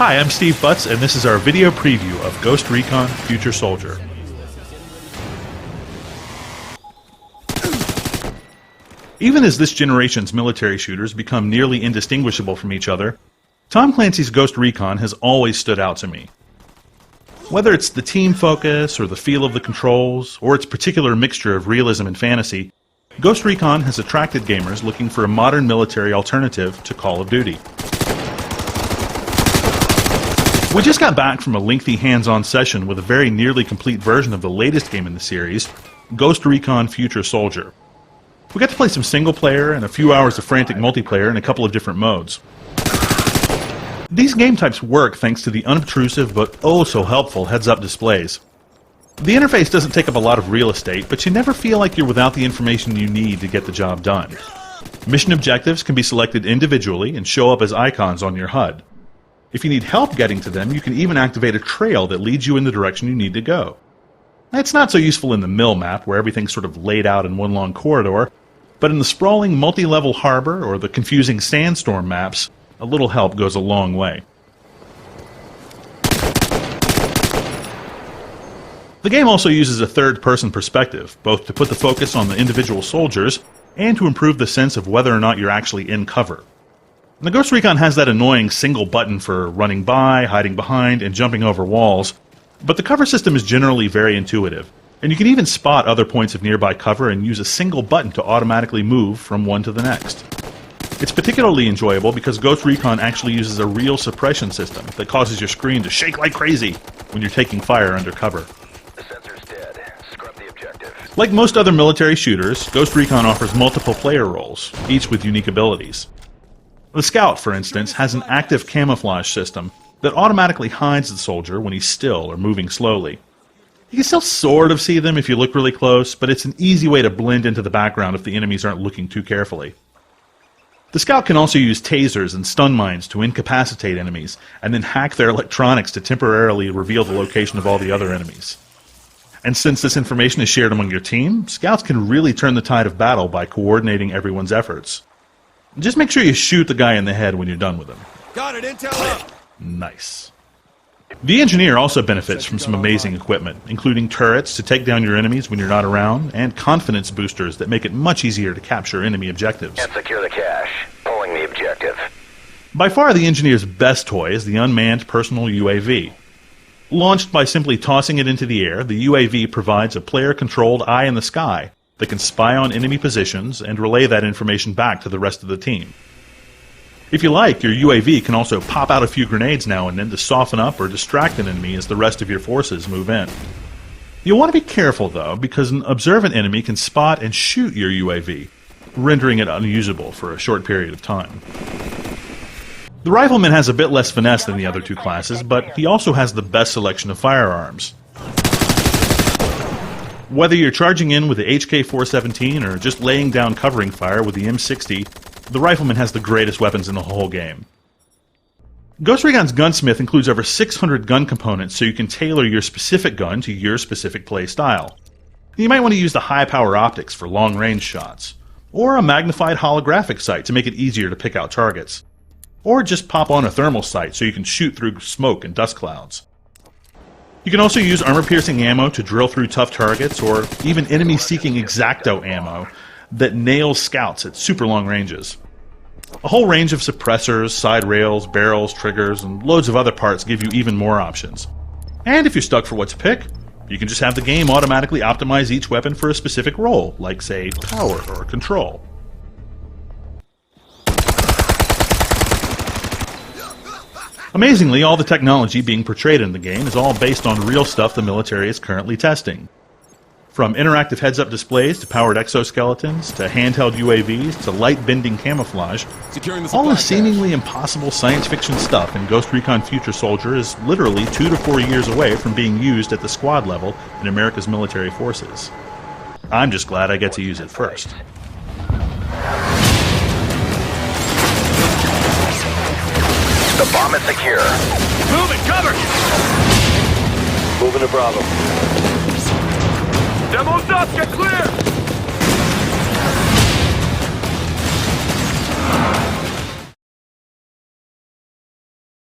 Hi, I'm Steve Butts, and this is our video preview of Ghost Recon Future Soldier. Even as this generation's military shooters become nearly indistinguishable from each other, Tom Clancy's Ghost Recon has always stood out to me. Whether it's the team focus, or the feel of the controls, or its particular mixture of realism and fantasy, Ghost Recon has attracted gamers looking for a modern military alternative to Call of Duty. We just got back from a lengthy hands-on session with a very nearly complete version of the latest game in the series, Ghost Recon Future Soldier. We got to play some single-player and a few hours of frantic multiplayer in a couple of different modes. These game types work thanks to the unobtrusive but oh-so-helpful heads-up displays. The interface doesn't take up a lot of real estate, but you never feel like you're without the information you need to get the job done. Mission objectives can be selected individually and show up as icons on your HUD. If you need help getting to them, you can even activate a trail that leads you in the direction you need to go. It's not so useful in the mill map, where everything's sort of laid out in one long corridor, but in the sprawling multi-level harbor or the confusing sandstorm maps, a little help goes a long way. The game also uses a third-person perspective, both to put the focus on the individual soldiers and to improve the sense of whether or not you're actually in cover. The Ghost Recon has that annoying single button for running by, hiding behind, and jumping over walls, but the cover system is generally very intuitive, and you can even spot other points of nearby cover and use a single button to automatically move from one to the next. It's particularly enjoyable because Ghost Recon actually uses a real suppression system that causes your screen to shake like crazy when you're taking fire under cover. The sensor's dead. Scrub the objective. Like most other military shooters, Ghost Recon offers multiple player roles, each with unique abilities. The Scout, for instance, has an active camouflage system that automatically hides the soldier when he's still or moving slowly. You can still sort of see them if you look really close, but it's an easy way to blend into the background if the enemies aren't looking too carefully. The Scout can also use tasers and stun mines to incapacitate enemies, and then hack their electronics to temporarily reveal the location of all the other enemies. And since this information is shared among your team, Scouts can really turn the tide of battle by coordinating everyone's efforts. Just make sure you shoot the guy in the head when you're done with him. Got it, intel up! Nice. The Engineer also benefits from some amazing equipment, including turrets to take down your enemies when you're not around, and confidence boosters that make it much easier to capture enemy objectives. And secure the cache. Pulling the objective. By far, the Engineer's best toy is the unmanned personal UAV. Launched by simply tossing it into the air, the UAV provides a player-controlled eye in the sky that can spy on enemy positions and relay that information back to the rest of the team. If you like, your UAV can also pop out a few grenades now and then to soften up or distract an enemy as the rest of your forces move in. You'll want to be careful though, because an observant enemy can spot and shoot your UAV, rendering it unusable for a short period of time. The Rifleman has a bit less finesse than the other two classes, but he also has the best selection of firearms. Whether you're charging in with the HK-417 or just laying down covering fire with the M60, the Rifleman has the greatest weapons in the whole game. Ghost Recon's Gunsmith includes over 600 gun components so you can tailor your specific gun to your specific play style. You might want to use the high-power optics for long-range shots, or a magnified holographic sight to make it easier to pick out targets, or just pop on a thermal sight so you can shoot through smoke and dust clouds. You can also use armor-piercing ammo to drill through tough targets, or even enemy-seeking X-Acto ammo that nails scouts at super long ranges. A whole range of suppressors, side rails, barrels, triggers, and loads of other parts give you even more options. And if you're stuck for what to pick, you can just have the game automatically optimize each weapon for a specific role, like, say, power or control. Amazingly, all the technology being portrayed in the game is all based on real stuff the military is currently testing. From interactive heads-up displays to powered exoskeletons to handheld UAVs to light-bending camouflage, all the seemingly impossible science fiction stuff in Ghost Recon Future Soldier is literally 2 to 4 years away from being used at the squad level in America's military forces. I'm just glad I get to use it first. The bomb is secure. Moving, cover! Moving to Bravo. Demo's up, get clear!